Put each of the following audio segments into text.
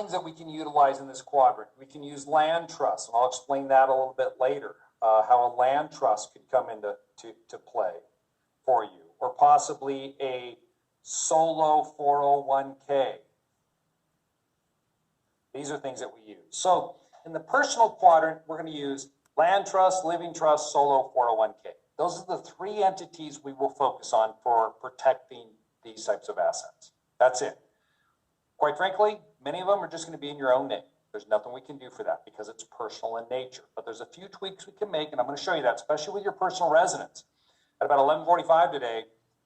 things that we can utilize in this quadrant. We can use land trusts, and I'll explain that a little bit later, how a land trust could come into play for you, or possibly a solo 401k. These are things that we use. So in the personal quadrant, we're going to use land trust, living trust, solo 401k. Those are the three entities we will focus on for protecting these types of assets. That's it. Quite frankly, many of them are just going to be in your own name. There's nothing we can do for that because it's personal in nature. But there's a few tweaks we can make, and I'm going to show you that, especially with your personal residence. At about 11:45 today,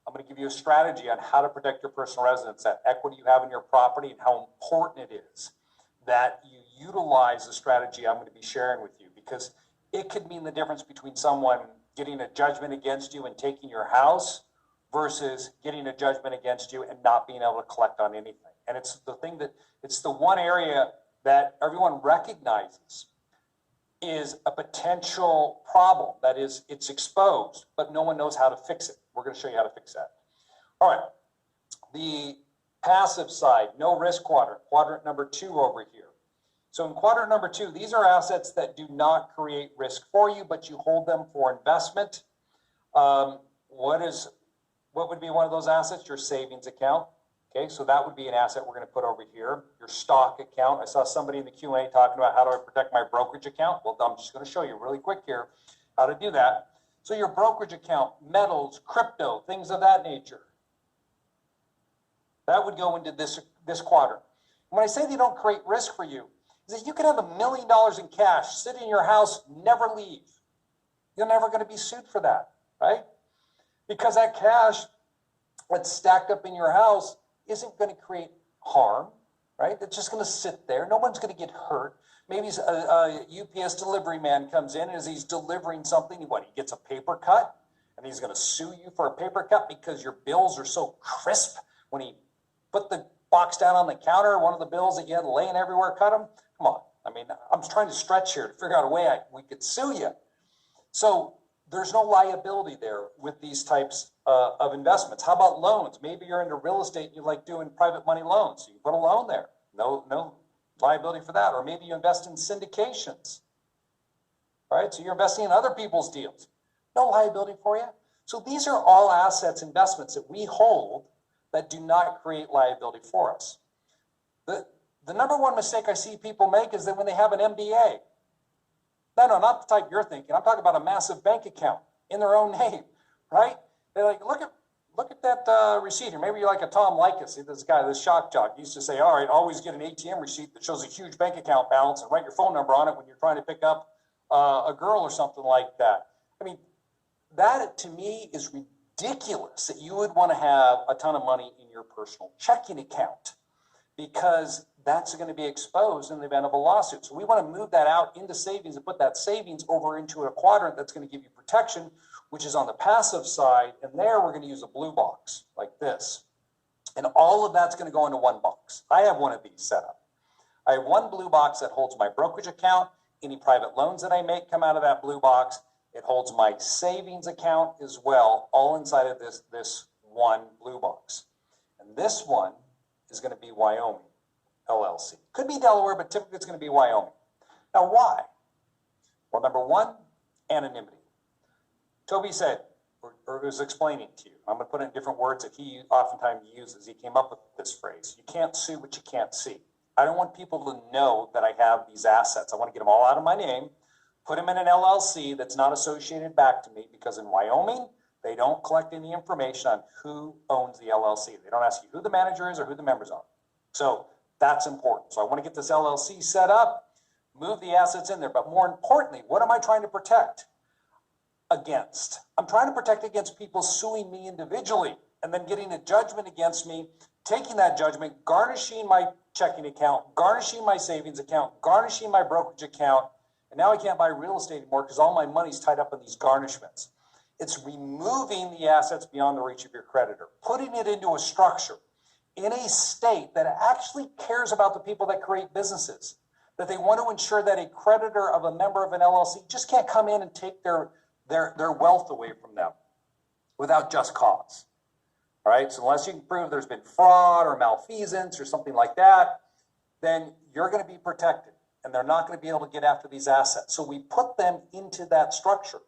I'm going to give you a strategy on how to protect your personal residence, that equity you have in your property, and how important it is that you utilize the strategy I'm going to be sharing with you, because it could mean the difference between someone getting a judgment against you and taking your house versus getting a judgment against you and not being able to collect on anything. And it's the one area that everyone recognizes is a potential problem. That is, it's exposed, but no one knows how to fix it. We're going to show you how to fix that. All right. The passive side, no risk quadrant, quadrant number 2 over here. So in quadrant number 2, these are assets that do not create risk for you, but you hold them for investment. What would be one of those assets? Your savings account. Okay, so that would be an asset we're going to put over here. Your stock account. I saw somebody in the Q&A talking about how do I protect my brokerage account. Well, I'm just going to show you really quick here how to do that. So your brokerage account, metals, crypto, things of that nature. That would go into this quadrant. When I say they don't create risk for you, is that you could have $1 million in cash sit in your house, never leave. You're never going to be sued for that, right? Because that cash that's stacked up in your house isn't going to create harm, right? It's just going to sit there. No one's going to get hurt. Maybe a UPS delivery man comes in, and as he's delivering something, he gets a paper cut, and he's going to sue you for a paper cut because your bills are so crisp. When he put the box down on the counter, one of the bills that you had laying everywhere, cut them. Come on. I mean, I'm trying to stretch here to figure out a way we could sue you. So there's no liability there with these types of investments. How about loans? Maybe you're into real estate and you like doing private money loans. So you put a loan there. No liability for that. Or maybe you invest in syndications. All right? So you're investing in other people's deals. No liability for you. So these are all assets, investments that we hold that do not create liability for us. The number one mistake I see people make is that when they have an MBA, no, not the type you're thinking. I'm talking about a massive bank account in their own name, right? They're like, look at that receipt here. Maybe you're like a Tom Likas, this shock jock used to say, all right, always get an ATM receipt that shows a huge bank account balance and write your phone number on it when you're trying to pick up a girl or something like that. I mean, that to me is ridiculous that you would want to have a ton of money in your personal checking account, because that's going to be exposed in the event of a lawsuit. So we want to move that out into savings and put that savings over into a quadrant that's going to give you protection, which is on the passive side. And there we're going to use a blue box like this. And all of that's going to go into one box. I have one of these set up. I have one blue box that holds my brokerage account. Any private loans that I make come out of that blue box. It holds my savings account as well, all inside of this one blue box. And this one is going to be Wyoming LLC. Could be Delaware, but typically it's going to be Wyoming. Now, why? Well, number one, anonymity. Toby said, or was explaining to you, I'm going to put it in different words that he oftentimes uses. He came up with this phrase: you can't sue what you can't see. I don't want people to know that I have these assets. I want to get them all out of my name, put them in an LLC that's not associated back to me, because in Wyoming, they don't collect any information on who owns the LLC. They don't ask you who the manager is or who the members are. So that's important. So I want to get this LLC set up, move the assets in there. But more importantly, what am I trying to protect against? I'm trying to protect against people suing me individually and then getting a judgment against me, taking that judgment, garnishing my checking account, garnishing my savings account, garnishing my brokerage account. And now I can't buy real estate anymore because all my money's tied up in these garnishments. It's removing the assets beyond the reach of your creditor, putting it into a structure in a state that actually cares about the people that create businesses, that they want to ensure that a creditor of a member of an LLC just can't come in and take their wealth away from them without just cause. All right, so unless you can prove there's been fraud or malfeasance or something like that, then you're going to be protected and they're not going to be able to get after these assets. So we put them into that structure.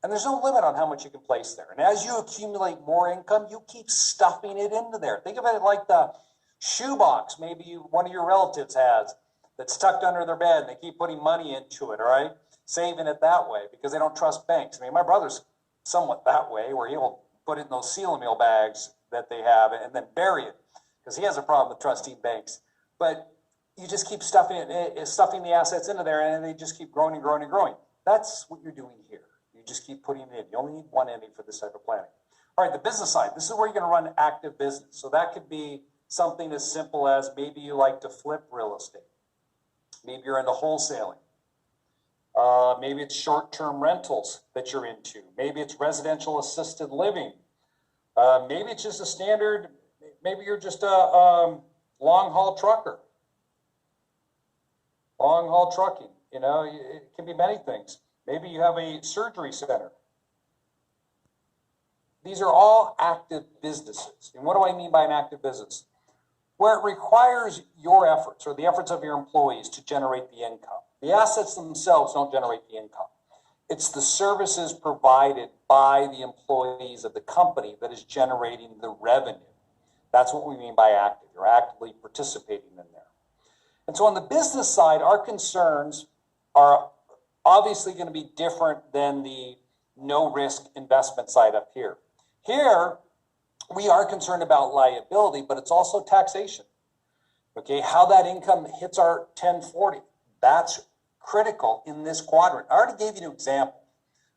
And there's no limit on how much you can place there. And as you accumulate more income, you keep stuffing it into there. Think of it like the shoebox maybe one of your relatives has that's tucked under their bed and they keep putting money into it, all right? Saving it that way because they don't trust banks. I mean, my brother's somewhat that way where he will put it in those seal meal bags that they have and then bury it because he has a problem with trusting banks. But you just keep stuffing the assets into there and they just keep growing and growing and growing. That's what you're doing here. You just keep putting it in. You only need one ending for this type of planning. All right, the business side. This is where you're going to run active business. So that could be something as simple as maybe you like to flip real estate. Maybe you're into wholesaling. Maybe it's short-term rentals that you're into. Maybe it's residential assisted living. Maybe it's just a standard, maybe you're just a long-haul trucker. Long-haul trucking, you know, it can be many things. Maybe you have a surgery center. These are all active businesses. And what do I mean by an active business? Where it requires your efforts or the efforts of your employees to generate the income. The assets themselves don't generate the income. It's the services provided by the employees of the company that is generating the revenue. That's what we mean by active. You're actively participating in there. And so on the business side, our concerns are obviously going to be different than the no-risk investment side up here. Here, we are concerned about liability, but it's also taxation. Okay, how that income hits our 1040. That's critical in this quadrant. I already gave you an example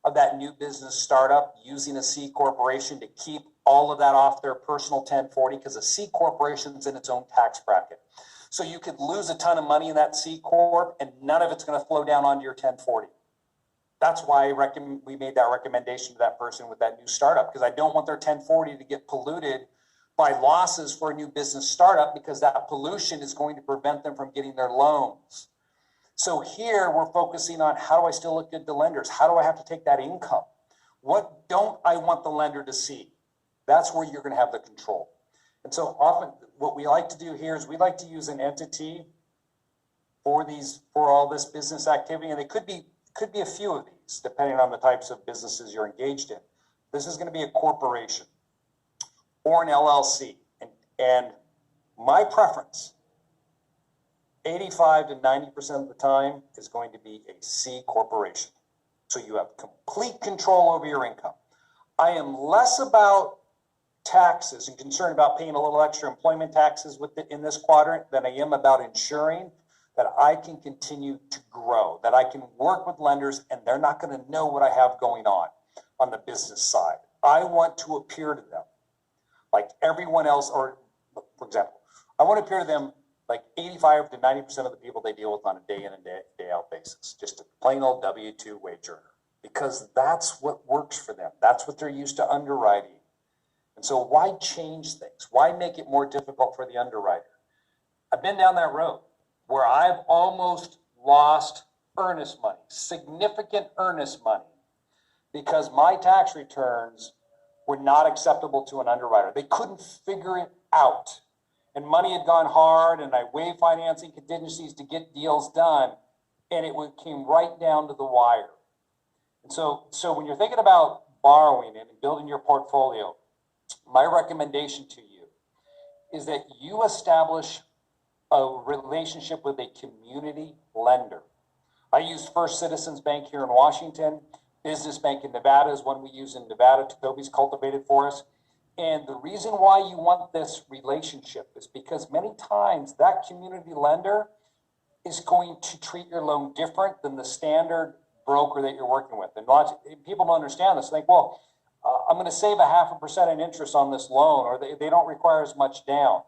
of that new business startup using a C corporation to keep all of that off their personal 1040 because a C corporation is in its own tax bracket. So you could lose a ton of money in that C corp and none of it's going to flow down onto your 1040. That's why we made that recommendation to that person with that new startup, because I don't want their 1040 to get polluted by losses for a new business startup, because that pollution is going to prevent them from getting their loans. So here we're focusing on, how do I still look good to lenders? How do I have to take that income? What don't I want the lender to see? That's where you're going to have the control. And so often what we like to do here is we like to use an entity for all this business activity, and it could be a few of these, depending on the types of businesses you're engaged in. This is going to be a corporation or an LLC. And my preference, 85 to 90% of the time, is going to be a C corporation. So you have complete control over your income. I am less about taxes and concerned about paying a little extra employment taxes in this quadrant than I am about ensuring that I can continue to grow, that I can work with lenders and they're not going to know what I have going on the business side. I want to appear to them like everyone else, or for example, I want to appear to them like 85 to 90% of the people they deal with on a day in and day out basis, just a plain old W-2 wage earner, because that's what works for them. That's what they're used to underwriting. And so why change things? Why make it more difficult for the underwriter? I've been down that road where I've almost lost earnest money, significant earnest money, because my tax returns were not acceptable to an underwriter. They couldn't figure it out. And money had gone hard, and I waived financing contingencies to get deals done, and it came right down to the wire. And so when you're thinking about borrowing and building your portfolio, my recommendation to you is that you establish a relationship with a community lender. I use First Citizens Bank here in Washington. Business Bank in Nevada is one we use in Nevada. Toby's cultivated for us. And the reason why you want this relationship is because many times that community lender is going to treat your loan different than the standard broker that you're working with. And people don't understand this. They think, well, I'm going to save 0.5% in interest on this loan, or they don't require as much down.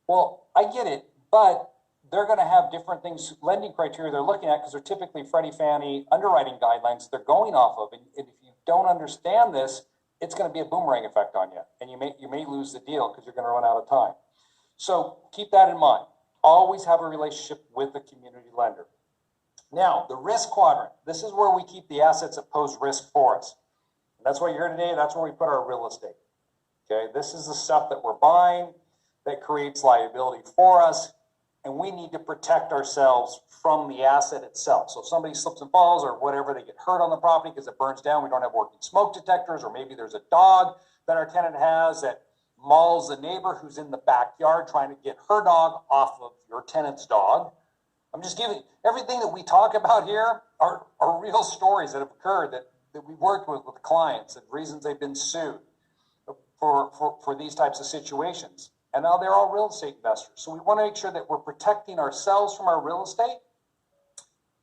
Well, I get it, but they're going to have different things, lending criteria they're looking at, because they're typically Freddie Fannie underwriting guidelines they're going off of. And if you don't understand this, it's going to be a boomerang effect on you, and you may lose the deal because you're going to run out of time. So keep that in mind. Always have a relationship with a community lender. Now, the risk quadrant. This is where we keep the assets that pose risk for us. And that's why you're here today. That's where we put our real estate. Okay, this is the stuff that we're buying that creates liability for us. and we need to protect ourselves from the asset itself. So if somebody slips and falls or whatever, they get hurt on the property because it burns down, we don't have working smoke detectors, or maybe there's a dog that our tenant has that mauls the neighbor who's in the backyard trying to get her dog off of your tenant's dog. I'm just giving everything that we talk about here are real stories that have occurred that we've worked with clients and reasons they've been sued for these types of situations. And now they're all real estate investors. So we want to make sure that we're protecting ourselves from our real estate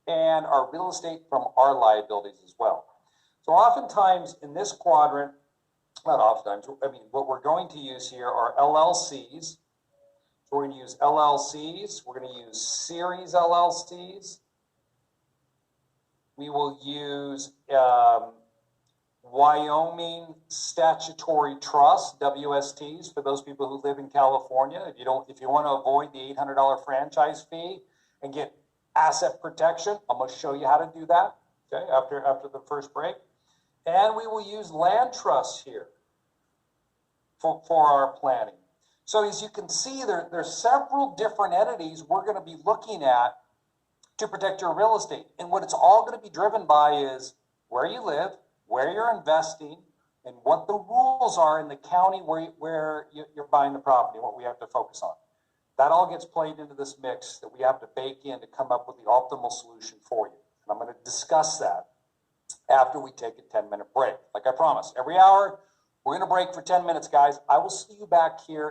and our real estate from our liabilities as well. So oftentimes in this quadrant, not oftentimes, I mean, what we're going to use here are LLCs. So we're going to use LLCs. We're going to use series LLCs. We will use Wyoming Statutory Trust, WSTs, for those people who live in California. If you want to avoid the $800 franchise fee and get asset protection, I'm going to show you how to do that, okay, after the first break. And we will use land trusts here for our planning. So as you can see, there's several different entities we're going to be looking at to protect your real estate. And what it's all going to be driven by is where you live, where you're investing, and what the rules are in the county where you're buying the property, what we have to focus on. That all gets played into this mix that we have to bake in to come up with the optimal solution for you. And I'm going to discuss that after we take a 10-minute break. Like I promised, every hour, we're going to break for 10 minutes, guys. I will see you back here